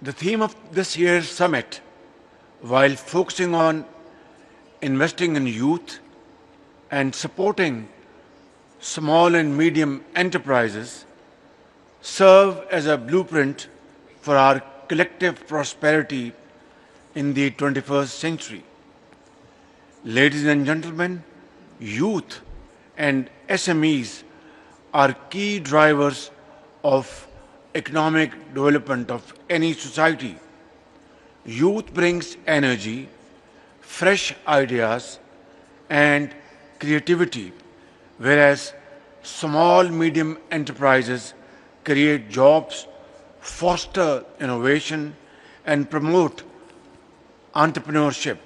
The theme of this year's summit, while focusing on investing in youth and supporting small and medium enterprises, serve as a blueprint for our collective prosperity in the 21st century. Ladies and gentlemen, youth and SMEs are key drivers of economic development of any society. Youth brings energy, fresh ideas, and creativity, whereas small medium enterprises create jobs, foster innovation, and promote entrepreneurship.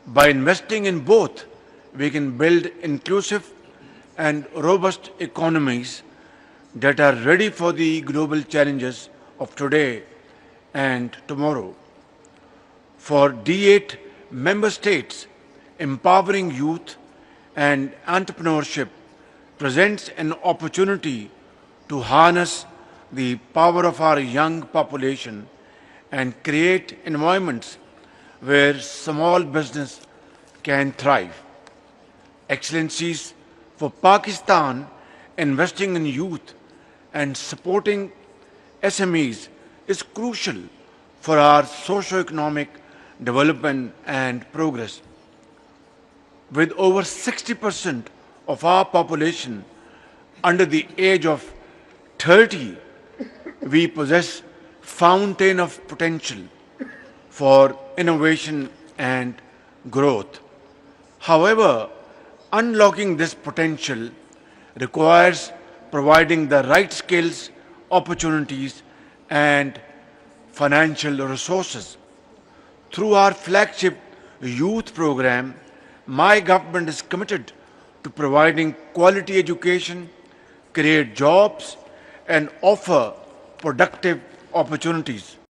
By investing in both, we can build inclusive and robust economies that are ready for the global challenges of today and tomorrow. For D8 member states, empowering youth and entrepreneurship presents an opportunity to harness the power of our young population and create environments where small business can thrive. Excellencies, for Pakistan, investing in youth and supporting SMEs is crucial for our socio-economic development and progress. With over 60% of our population under the age of 30, we possess fountain of potential for innovation and growth. However, unlocking this potential requires providing the right skills, opportunities, and financial resources. Through our flagship youth program, my government is committed to providing quality education, create jobs, and offer productive opportunities.